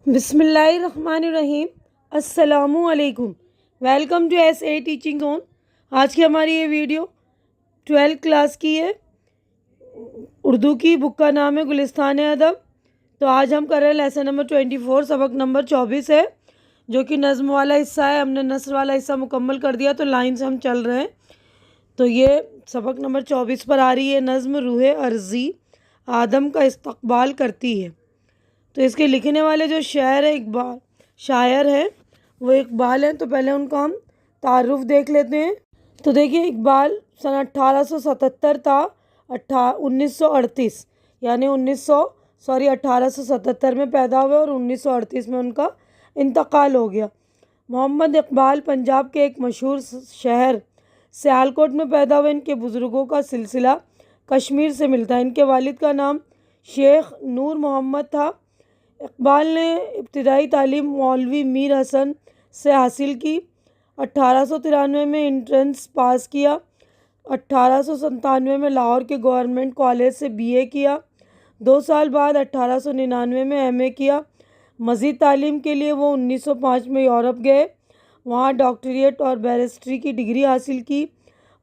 بسم اللہ الرحمن الرحیم۔ السلام علیکم۔ Welcome to S A teaching zone. آج کی ہماری یہ ویڈیو 12 کلاس کی ہے، اردو کی بک کا نام ہے گلستان ادب۔ تو آج ہم کر رہے ہیں لیسن نمبر 24، سبق نمبر 24 ہے، جو کہ نظم والا حصہ ہے۔ ہم نے نثر والا حصہ مکمل کر دیا، تو لائن سے ہم چل رہے ہیں۔ تو یہ سبق نمبر 24 پر آ رہی ہے نظم روح عرضی آدم کا استقبال کرتی ہے۔ تو اس کے لکھنے والے جو شاعر ہیں وہ اقبال ہیں۔ تو پہلے ان کا ہم تعارف دیکھ لیتے ہیں۔ تو دیکھیے، اقبال سن 1877 تا 1938، یعنی 1877 میں پیدا ہوئے اور 1938 میں ان کا انتقال ہو گیا۔ محمد اقبال پنجاب کے ایک مشہور شہر سیالکوٹ میں پیدا ہوئے۔ ان کے بزرگوں کا سلسلہ کشمیر سے ملتا ہے۔ ان کے والد کا نام شیخ نور محمد تھا۔ اقبال نے ابتدائی تعلیم مولوی میر حسن سے حاصل کی۔ 1893 میں انٹرنس پاس کیا۔ 1897 میں لاہور کے گورنمنٹ کالج سے BA کیا۔ 2 سال بعد 1899 میں MA کیا۔ مزید تعلیم کے لیے وہ 1905 میں یورپ گئے، وہاں ڈاکٹریٹ اور بیرسٹری کی ڈگری حاصل کی۔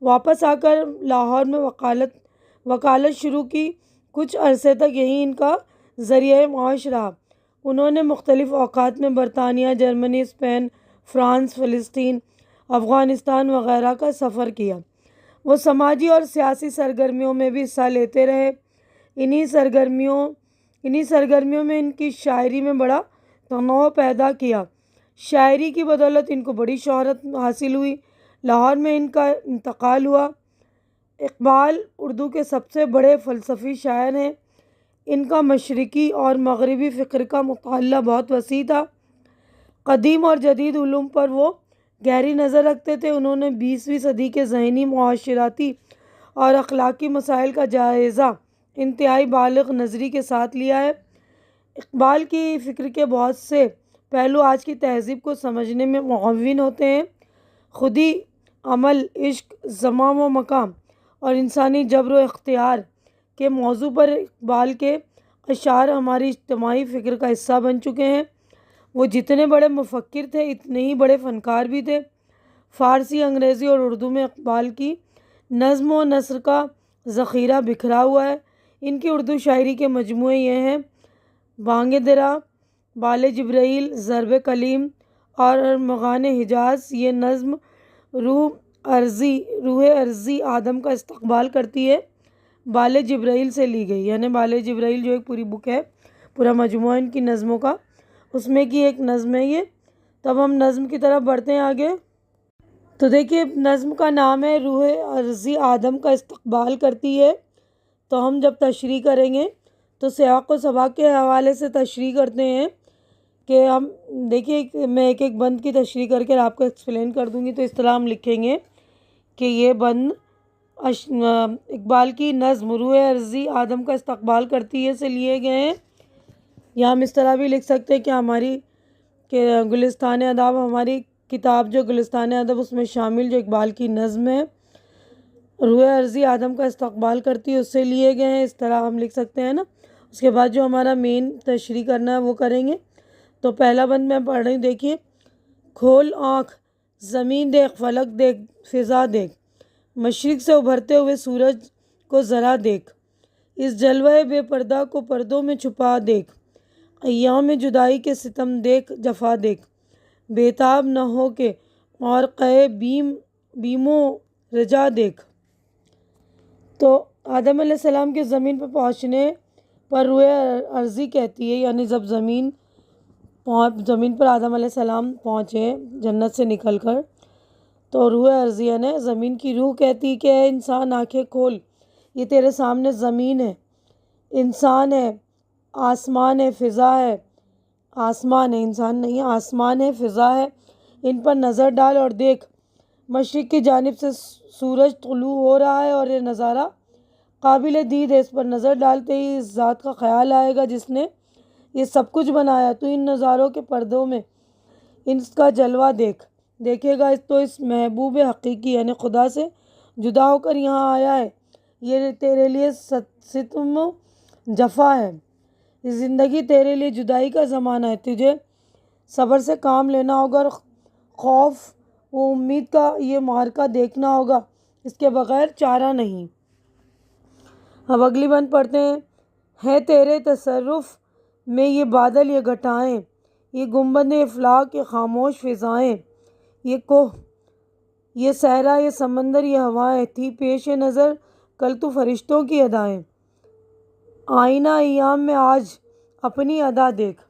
واپس آ کر لاہور میں وکالت شروع کی۔ کچھ عرصے تک یہی ان کا ذریعہ معاش رہا۔ انہوں نے مختلف اوقات میں برطانیہ، جرمنی، اسپین، فرانس، فلسطین، افغانستان وغیرہ کا سفر کیا۔ وہ سماجی اور سیاسی سرگرمیوں میں بھی حصہ لیتے رہے۔ انہی سرگرمیوں میں ان کی شاعری میں بڑا تنوع پیدا کیا۔ شاعری کی بدولت ان کو بڑی شہرت حاصل ہوئی۔ لاہور میں ان کا انتقال ہوا۔ اقبال اردو کے سب سے بڑے فلسفی شاعر ہیں۔ ان کا مشرقی اور مغربی فکر کا مطالعہ بہت وسیع تھا۔ قدیم اور جدید علوم پر وہ گہری نظر رکھتے تھے۔ انہوں نے 20ویں صدی کے ذہنی، معاشرتی اور اخلاقی مسائل کا جائزہ انتہائی بالغ نظری کے ساتھ لیا ہے۔ اقبال کی فکر کے بہت سے پہلو آج کی تہذیب کو سمجھنے میں معاون ہوتے ہیں۔ خودی، عمل، عشق، زمان و مکان اور انسانی جبر و اختیار کے موضوع پر اقبال کے اشعار ہماری اجتماعی فکر کا حصہ بن چکے ہیں۔ وہ جتنے بڑے مفکر تھے، اتنے ہی بڑے فنکار بھی تھے۔ فارسی، انگریزی اور اردو میں اقبال کی نظم و نثر کا ذخیرہ بکھرا ہوا ہے۔ ان کی اردو شاعری کے مجموعے یہ ہیں: بانگ درا، بال جبرائیل، ضرب کلیم اور ارمغان حجاز۔ یہ نظم روح عرضی آدم کا استقبال کرتی ہے، بال جبرائیل سے لی گئی، یعنی بال جبرائیل جو ایک پوری بک ہے، پورا مجموعہ ان کی نظموں کا، اس میں کی ایک نظم ہے یہ۔ تب ہم نظم کی طرف بڑھتے ہیں آگے۔ تو دیکھیے، نظم کا نام ہے روح عرضی آدم کا استقبال کرتی ہے۔ تو ہم جب تشریح کریں گے تو سیاق و سباق کے حوالے سے تشریح کرتے ہیں کہ ہم دیکھیے، میں ایک ایک بند کی تشریح کر کے آپ کو ایکسپلین کر دوں گی۔ تو اس طرح ہم لکھیں گے کہ یہ بند اقبال کی نظم روح عرضی آدم کا استقبال کرتی ہے سے لیے گئے ہیں۔ یا ہم اس طرح بھی لکھ سکتے ہیں کہ گلستان ادب، ہماری کتاب جو گلستان ادب، اس میں شامل جو اقبال کی نظم ہے روح عرضی آدم کا استقبال کرتی ہے، اس سے لیے گئے ہیں۔ اس طرح ہم لکھ سکتے ہیں نا۔ اس کے بعد جو ہمارا مین تشریح کرنا ہے وہ کریں گے۔ تو پہلا بند میں پڑھ رہی ہوں، دیکھیے: کھول آنکھ، زمین دیکھ، فلک دیکھ، فضا دیکھ، مشرق سے ابھرتے ہوئے سورج کو ذرا دیکھ، اس جلوہ بے پردہ کو پردوں میں چھپا دیکھ، ایام جدائی کے ستم دیکھ، جفا دیکھ، بےتاب نہ ہو کے اور قے بیم و رجا دیکھ۔ تو آدم علیہ السلام کے زمین پہ پہنچنے پر روح عرضی کہتی ہے، یعنی جب زمین پر آدم علیہ السلام پہنچے جنت سے نکل کر، تو روح عرضی یعنی زمین کی روح کہتی کہ اے انسان، آنکھیں کھول، یہ تیرے سامنے زمین ہے، انسان ہے، آسمان ہے، فضا ہے، آسمان ہے، انسان نہیں، آسمان ہے، فضا ہے، ان پر نظر ڈال اور دیکھ، مشرق کی جانب سے سورج طلوع ہو رہا ہے اور یہ نظارہ قابل دید ہے۔ اس پر نظر ڈالتے ہی اس ذات کا خیال آئے گا جس نے یہ سب کچھ بنایا۔ تو ان نظاروں کے پردوں میں اس کا جلوہ دیکھے گا، تو اس محبوب حقیقی یعنی خدا سے جدا ہو کر یہاں آیا ہے، یہ تیرے لیے ستم و جفا ہے۔ زندگی تیرے لیے جدائی کا زمانہ ہے، تجھے صبر سے کام لینا ہوگا اور خوف و امید کا یہ معرکہ دیکھنا ہوگا، اس کے بغیر چارہ نہیں۔ اب اگلی بند پڑھتے ہیں۔ ہے تیرے تصرف میں یہ بادل، یہ گھٹائیں، یہ گنبد افلاک، یہ خاموش فضائیں، یہ کوہ، یہ صحرا، یہ سمندر، یہ ہوائیں، تھی پیش نظر کل تو فرشتوں کی ادائیں۔ آئینہ ایام میں آج اپنی ادا دیکھ۔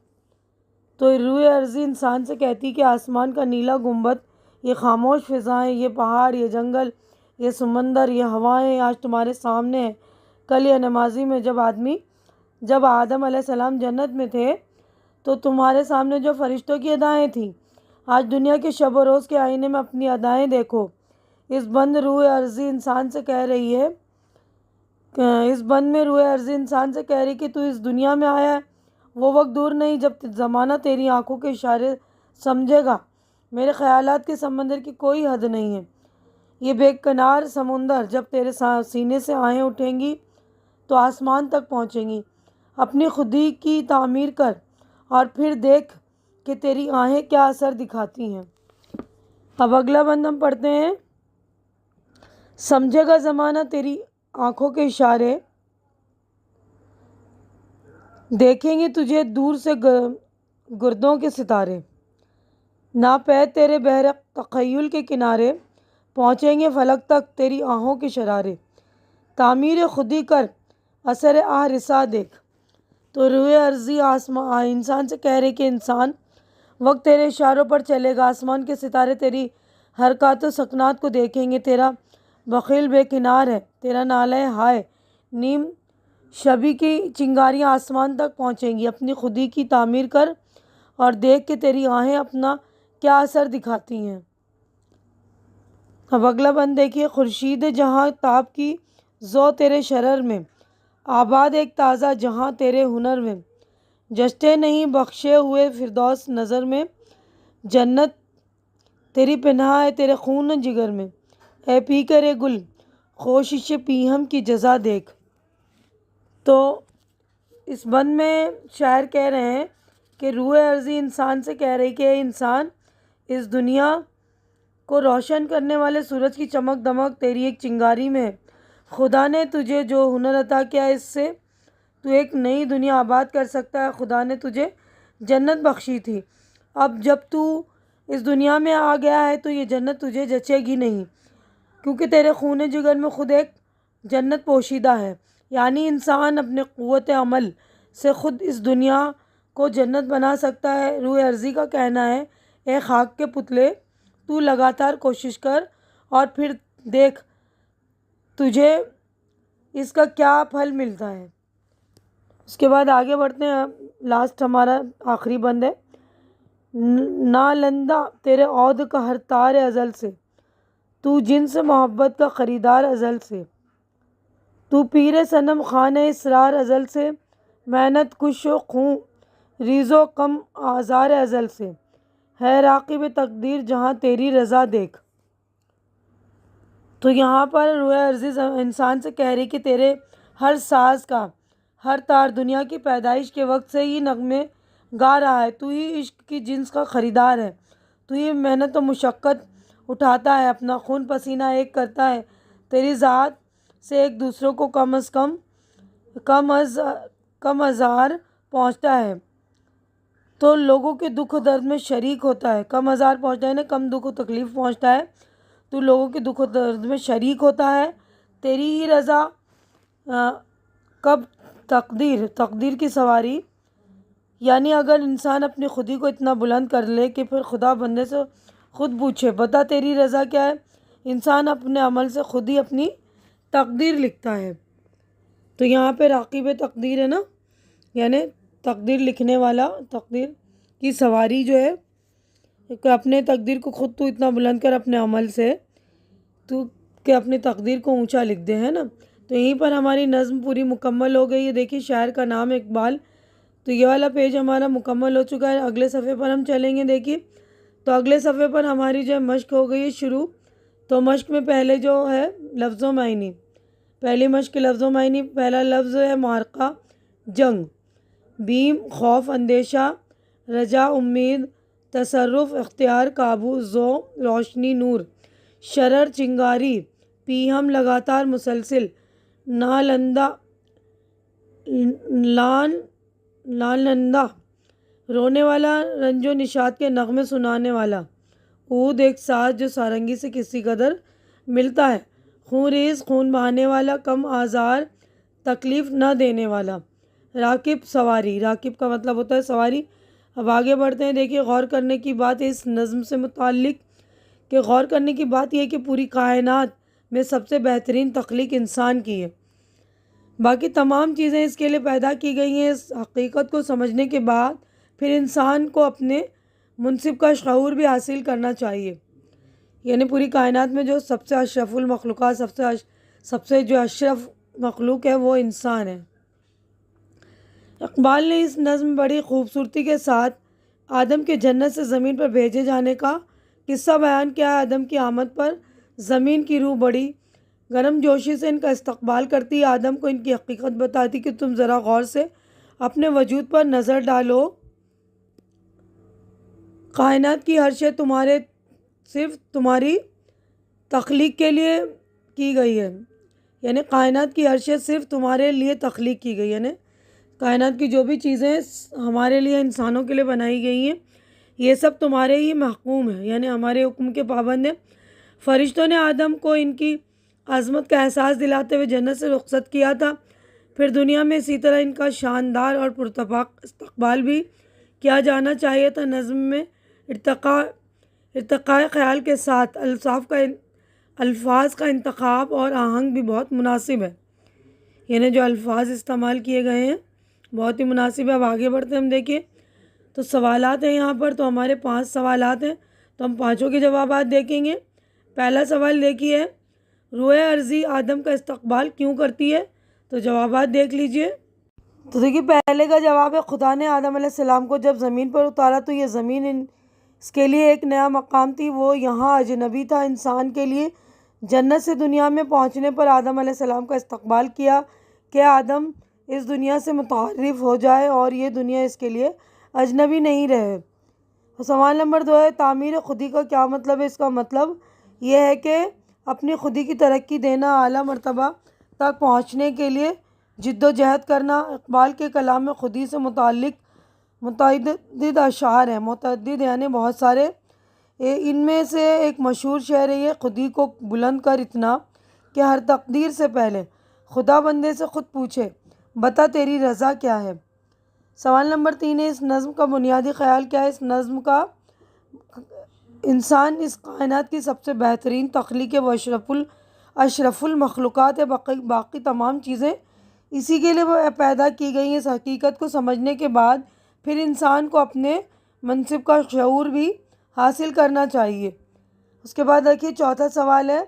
تو روح عرضی انسان سے کہتی کہ آسمان کا نیلا گنبد، یہ خاموش فضائیں، یہ پہاڑ، یہ جنگل، یہ سمندر، یہ ہوائیں آج تمہارے سامنے ہیں۔ کل یا نمازی میں جب آدم علیہ السلام جنت میں تھے تو تمہارے سامنے جو فرشتوں کی ادائیں تھیں، آج دنیا کے شب و روز کے آئینے میں اپنی ادائیں دیکھو۔ اس بند روح عرضی انسان سے کہہ رہی ہے کہ تو اس دنیا میں آیا ہے، وہ وقت دور نہیں جب زمانہ تیری آنکھوں کے اشارے سمجھے گا۔ میرے خیالات کے سمندر کی کوئی حد نہیں ہے۔ یہ بے کنار سمندر جب تیرے سینے سے آہیں اٹھیں گی تو آسمان تک پہنچیں گی۔ اپنی خودی کی تعمیر کر اور پھر دیکھ کہ تیری آہیں کیا اثر دکھاتی ہیں۔ اب اگلا بند ہم پڑھتے ہیں۔ سمجھے گا زمانہ تیری آنکھوں کے اشارے، دیکھیں گے تجھے دور سے گردوں کے ستارے، ناپید تیرے بحر تخیل کے کنارے، پہنچیں گے فلک تک تیری آہوں کے شرارے۔ تعمیر خودی کر اثر آہ رسا دیکھ۔ تو روح عرضی انسان سے کہہ رہے کہ انسان، وقت تیرے اشاروں پر چلے گا، آسمان کے ستارے تیری حرکات و سکنات کو دیکھیں گے۔ تیرا بخیل بے کنار ہے، تیرا نالہ ہائے نیم شبی کی چنگاریاں آسمان تک پہنچیں گی۔ اپنی خودی کی تعمیر کر اور دیکھ کہ تیری آہیں اپنا کیا اثر دکھاتی ہیں۔ اب اگلا بند دیکھیے۔ خورشید جہاں تاب کی ضو تیرے شرر میں، آباد ایک تازہ جہاں تیرے ہنر میں، جشتے نہیں بخشے ہوئے فردوس نظر میں، جنت تیری پناہ ہے تیرے خون جگر میں، اے پی کرے گل خوشش پیہم کی جزا دیکھ۔ تو اس بند میں شاعر کہہ رہے ہیں کہ روح عرضی انسان سے کہہ رہی کہ اے انسان، اس دنیا کو روشن کرنے والے سورج کی چمک دمک تیری ایک چنگاری میں ہے۔ خدا نے تجھے جو ہنر عطا کیا اس سے تو ایک نئی دنیا آباد کر سکتا ہے۔ خدا نے تجھے جنت بخشی تھی، اب جب تو اس دنیا میں آ گیا ہے تو یہ جنت تجھے جچے گی نہیں، کیونکہ تیرے خون جگر میں خود ایک جنت پوشیدہ ہے۔ یعنی انسان اپنے قوت عمل سے خود اس دنیا کو جنت بنا سکتا ہے۔ روح عرضی کا کہنا ہے اے خاک کے پتلے، تو لگاتار کوشش کر اور پھر دیکھ تجھے اس کا کیا پھل ملتا ہے۔ اس کے بعد آگے بڑھتے ہیں۔ لاسٹ ہمارا آخری بند ہے۔ نالندہ تیرے عود کا ہر تار ازل سے، تو جنس محبت کا خریدار ازل سے، تو پیر صنم خانہ اسرار ازل سے، محنت کش و خوں ریز و کم آزار ازل سے، ہے راقب تقدیر جہاں تیری رضا دیکھ۔ تو یہاں پر روح عرضی انسان سے کہہ رہی کہ تیرے ہر ساز کا ہر تار دنیا کی پیدائش کے وقت سے ہی نغمے گا رہا ہے۔ تو ہی عشق کی جنس کا خریدار ہے، تو ہی محنت و مشقت اٹھاتا ہے، اپنا خون پسینہ ایک کرتا ہے، تیری ذات سے ایک دوسروں کو کم ازار پہنچتا ہے، تو لوگوں کے دکھ و درد میں شریک ہوتا ہے۔ کم ازار پہنچتا ہے، کم دکھ و تکلیف پہنچتا ہے، تو لوگوں کے دکھ و درد میں شریک ہوتا ہے۔ تیری ہی رضا کب تقدیر کی سواری، یعنی اگر انسان اپنی خودی کو اتنا بلند کر لے کہ پھر خدا بندے سے خود پوچھے بتا تیری رضا کیا ہے، انسان اپنے عمل سے خود ہی اپنی تقدیر لکھتا ہے۔ تو یہاں پہ راقب تقدیر ہے نا، یعنی تقدیر لکھنے والا، تقدیر کی سواری جو ہے کہ اپنے تقدیر کو خود تو اتنا بلند کر اپنے عمل سے تو کہ اپنی تقدیر کو اونچا لکھ دے، ہے نا۔ تو یہیں پر ہماری نظم پوری مکمل ہو گئی ہے۔ دیکھیے شاعر کا نام اقبال۔ تو یہ والا پیج ہمارا مکمل ہو چکا ہے۔ اگلے صفحے پر ہم چلیں گے۔ دیکھیے تو اگلے صفحے پر ہماری جو ہے مشق ہو گئی ہے شروع۔ تو مشق میں پہلے جو ہے لفظ و معنی، پہلی مشق لفظ و معنی، پہلا لفظ ہے معرکہ، جنگ، بیم خوف اندیشہ، رجا امید، تصرف اختیار قابو، ذوق روشنی نور، شرر چنگاری، پیہم لگاتار مسلسل، نالندہ لانندہ رونے والا، رنج و نشاط کے نغمے سنانے والا، عود ایک ساز جو سارنگی سے کسی قدر ملتا ہے، خون ریز خون بہانے والا، کم آزار تکلیف نہ دینے والا، راکب سواری، راکب کا مطلب ہوتا ہے سواری۔ اب آگے بڑھتے ہیں۔ دیکھیے غور کرنے کی بات ہے اس نظم سے متعلق کہ غور کرنے کی بات یہ ہے کہ پوری کائنات میں سب سے بہترین تخلیق انسان کی ہے، باقی تمام چیزیں اس کے لیے پیدا کی گئی ہیں۔ اس حقیقت کو سمجھنے کے بعد پھر انسان کو اپنے منصب کا شعور بھی حاصل کرنا چاہیے، یعنی پوری کائنات میں جو سب سے اشرف المخلوقات، سب سے جو اشرف مخلوق ہے وہ انسان ہے۔ اقبال نے اس نظم بڑی خوبصورتی کے ساتھ آدم کے جنت سے زمین پر بھیجے جانے کا قصہ بیان کیا ہے۔ آدم کی آمد پر زمین کی روح بڑی گرم جوشی سے ان کا استقبال کرتی، آدم کو ان کی حقیقت بتاتی کہ تم ذرا غور سے اپنے وجود پر نظر ڈالو، کائنات کی ہر شے صرف تمہاری تخلیق کے لیے کی گئی ہے، یعنی کائنات کی ہر شے صرف تمہارے لیے تخلیق کی گئی ہے، یعنی کائنات کی جو بھی چیزیں ہمارے لیے انسانوں کے لیے بنائی گئی ہیں یہ سب تمہارے ہی محکوم ہیں، یعنی ہمارے حکم کے پابند ہیں۔ فرشتوں نے آدم کو ان کی عظمت کا احساس دلاتے ہوئے جنت سے رخصت کیا تھا، پھر دنیا میں اسی طرح ان کا شاندار اور پراتفاق استقبال بھی کیا جانا چاہیے تھا۔ نظم میں ارتقاء خیال کے ساتھ الفاظ کا انتخاب اور آہنگ بھی بہت مناسب ہے، یعنی جو الفاظ استعمال کیے گئے ہیں بہت ہی مناسب ہے۔ اب آگے بڑھتے ہیں، ہم دیکھیں تو سوالات ہیں یہاں پر، تو ہمارے 5 سوالات ہیں تو ہم 5 کے جوابات دیکھیں گے۔ پہلا سوال دیکھیے، روح ارضی آدم کا استقبال کیوں کرتی ہے؟ تو جوابات دیکھ لیجئے۔ تو دیکھیے پہلے کا جواب ہے خدا نے آدم علیہ السلام کو جب زمین پر اتارا تو یہ زمین اس کے لیے ایک نیا مقام تھی، وہ یہاں اجنبی تھا۔ انسان کے لیے جنت سے دنیا میں پہنچنے پر آدم علیہ السلام کا استقبال کیا کہ آدم اس دنیا سے متعارف ہو جائے اور یہ دنیا اس کے لیے اجنبی نہیں رہے۔ سوال نمبر 2 ہے تعمیر خودی کا کیا مطلب ہے؟ اس کا مطلب یہ ہے کہ اپنی خودی کی ترقی دینا، اعلیٰ مرتبہ تک پہنچنے کے لیے جد و جہد کرنا۔ اقبال کے کلام میں خودی سے متعلق متعدد اشعار ہیں، متعدد یعنی بہت سارے، ان میں سے ایک مشہور شعر ہے یہ، خودی کو بلند کر اتنا کہ ہر تقدیر سے پہلے خدا بندے سے خود پوچھے بتا تیری رضا کیا ہے۔ سوال نمبر 3 ہے اس نظم کا بنیادی خیال کیا ہے؟ اس نظم کا انسان اس کائنات کی سب سے بہترین تخلیق ہے، وہ اشرف المخلوقات ہے، باقی تمام چیزیں اسی کے لیے وہ پیدا کی گئی ہیں۔ اس حقیقت کو سمجھنے کے بعد پھر انسان کو اپنے منصب کا شعور بھی حاصل کرنا چاہیے۔ اس کے بعد دیکھیے چوتھا سوال ہے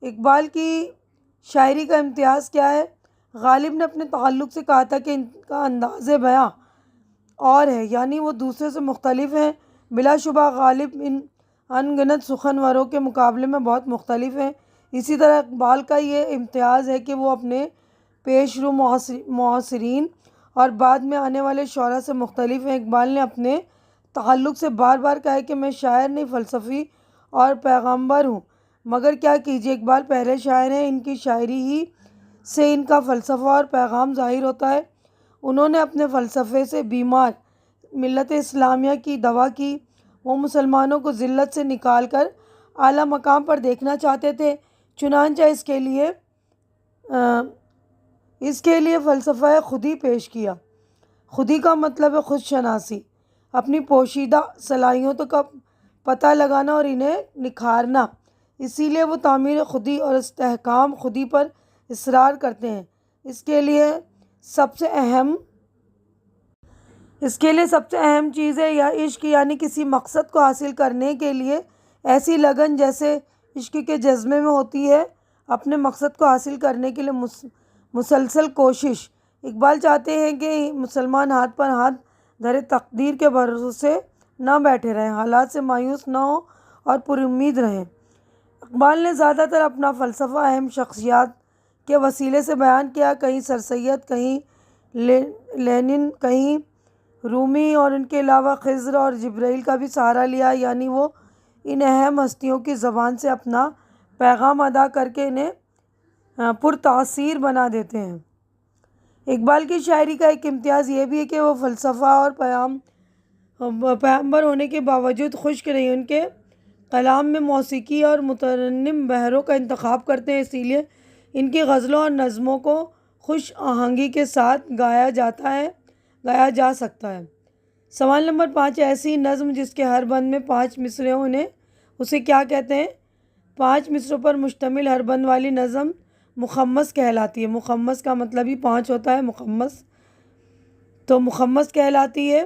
اقبال کی شاعری کا امتیاز کیا ہے؟ غالب نے اپنے تعلق سے کہا تھا کہ ان کا انداز بیاں اور ہے، یعنی وہ دوسرے سے مختلف ہیں۔ بلا شبہ غالب ان گنت سخنوروں کے مقابلے میں بہت مختلف ہیں۔ اسی طرح اقبال کا یہ امتیاز ہے کہ وہ اپنے پیش رو معاصرین اور بعد میں آنے والے شعراء سے مختلف ہیں۔ اقبال نے اپنے تعلق سے بار بار کہا ہے کہ میں شاعر نہیں فلسفی اور پیغمبر ہوں، مگر کیا کیجیے اقبال پہلے شاعر ہیں، ان کی شاعری ہی سے ان کا فلسفہ اور پیغام ظاہر ہوتا ہے۔ انہوں نے اپنے فلسفے سے بیمار ملت اسلامیہ کی دوا کی، وہ مسلمانوں کو ذلت سے نکال کر اعلیٰ مقام پر دیکھنا چاہتے تھے، چنانچہ اس کے لیے فلسفہ خودی پیش کیا۔ خودی کا مطلب ہے خود شناسی، اپنی پوشیدہ صلاحیتوں کا پتہ لگانا اور انہیں نکھارنا۔ اسی لیے وہ تعمیر خودی اور استحکام خودی پر اصرار کرتے ہیں۔ اس کے لیے سب سے اہم چیز ہے یا عشق، یعنی کسی مقصد کو حاصل کرنے کے لیے ایسی لگن جیسے عشق کے جذبے میں ہوتی ہے، اپنے مقصد کو حاصل کرنے کے لیے مسلسل کوشش۔ اقبال چاہتے ہیں کہ مسلمان ہاتھ پر ہاتھ دھرے تقدیر کے بھروسے نہ بیٹھے رہیں، حالات سے مایوس نہ ہوں اور پر امید رہیں۔ اقبال نے زیادہ تر اپنا فلسفہ اہم شخصیات کے وسیلے سے بیان کیا، کہیں سر سید، کہیں لینن کہیں رومی اور ان کے علاوہ خضر اور جبرائیل کا بھی سہارا لیا، یعنی وہ ان اہم ہستیوں کی زبان سے اپنا پیغام ادا کر کے انہیں پرتاثیر بنا دیتے ہیں۔ اقبال کی شاعری کا ایک امتیاز یہ بھی ہے کہ وہ فلسفہ اور پیغمبر ہونے کے باوجود خشک نہیں، ان کے کلام میں موسیقی اور مترنم بحروں کا انتخاب کرتے ہیں، اسی لیے ان کی غزلوں اور نظموں کو خوش آہنگی کے ساتھ گایا جا سکتا ہے۔ سوال نمبر 5، ایسی نظم جس کے ہر بند میں 5 مصرے ہوں اسے کیا کہتے ہیں؟ 5 مصروں پر مشتمل ہر بند والی نظم مخمس کہلاتی ہے۔ مخمس کا مطلب ہی 5 ہوتا ہے، مخمس کہلاتی ہے۔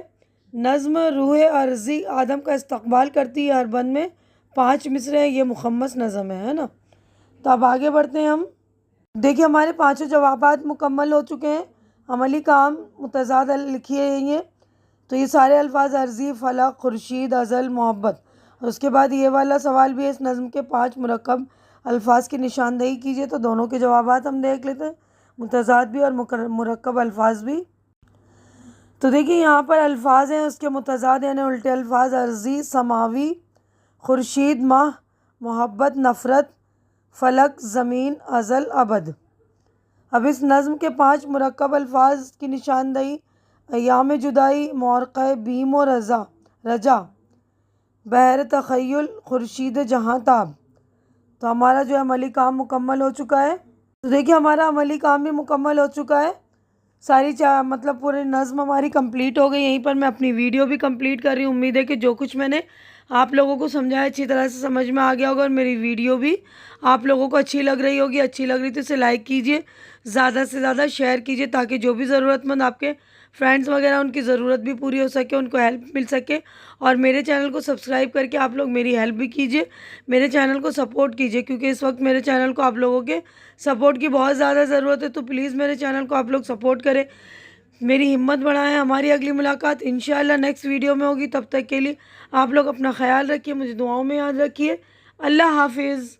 نظم روح عرضی آدم کا استقبال کرتی ہے، ہر بند میں 5 مصرے ہیں، یہ مخمس نظم ہے نا۔ تو اب آگے بڑھتے ہیں ہم۔ دیکھیے ہمارے 5 جوابات مکمل ہو چکے ہیں۔ عملی کام متضاد لکھیے یہ، تو یہ سارے الفاظ عرضی، فلک، خورشید، ازل، محبت، اور اس کے بعد یہ والا سوال بھی ہے، اس نظم کے 5 مرکب الفاظ کی نشاندہی کیجیے۔ تو دونوں کے جوابات ہم دیکھ لیتے ہیں، متضاد بھی اور مرکب الفاظ بھی۔ تو دیکھیے یہاں پر الفاظ ہیں اس کے متضاد، یعنی الٹے الفاظ: عرضی سماوی، خورشید ماہ، محبت نفرت، فلک زمین، ازل ابد۔ اب اس نظم کے 5 مرکب الفاظ کی نشاندہی: ایام جدائی، مورقہ بیم و رجا، بحر تخیل، خورشید جہاں تاب۔ تو ہمارا جو عملی کام مکمل ہو چکا ہے۔ تو دیکھیے ہمارا عملی کام بھی مکمل ہو چکا ہے، ساری پوری نظم ہماری کمپلیٹ ہو گئی۔ یہیں پر میں اپنی ویڈیو بھی کمپلیٹ کر رہی ہوں۔ امید ہے کہ جو کچھ میں نے آپ لوگوں کو سمجھایا اچھی طرح سے سمجھ میں آ گیا ہوگا، اور میری ویڈیو بھی آپ لوگوں کو اچھی لگ رہی ہوگی۔ اچھی لگ رہی تو اسے لائک کیجیے، زیادہ سے زیادہ شیئر کیجیے، تاکہ جو بھی ضرورت مند آپ کے فرینڈز وغیرہ ان کی ضرورت بھی پوری ہو سکے، ان کو ہیلپ مل سکے۔ اور میرے چینل کو سبسکرائب کر کے آپ لوگ میری ہیلپ بھی کیجیے، میرے چینل کو سپورٹ کیجیے، کیونکہ اس وقت میرے چینل کو آپ لوگوں کے سپورٹ کی بہت زیادہ ضرورت ہے۔ تو پلیز میرے چینل کو آپ لوگ سپورٹ کریں، میری ہمت بڑھائیں۔ ہماری اگلی ملاقات انشاءاللہ نیکسٹ ویڈیو میں ہوگی، تب تک کے لیے آپ لوگ اپنا خیال رکھیے، مجھے دعاؤں میں یاد رکھیے۔ اللہ حافظ۔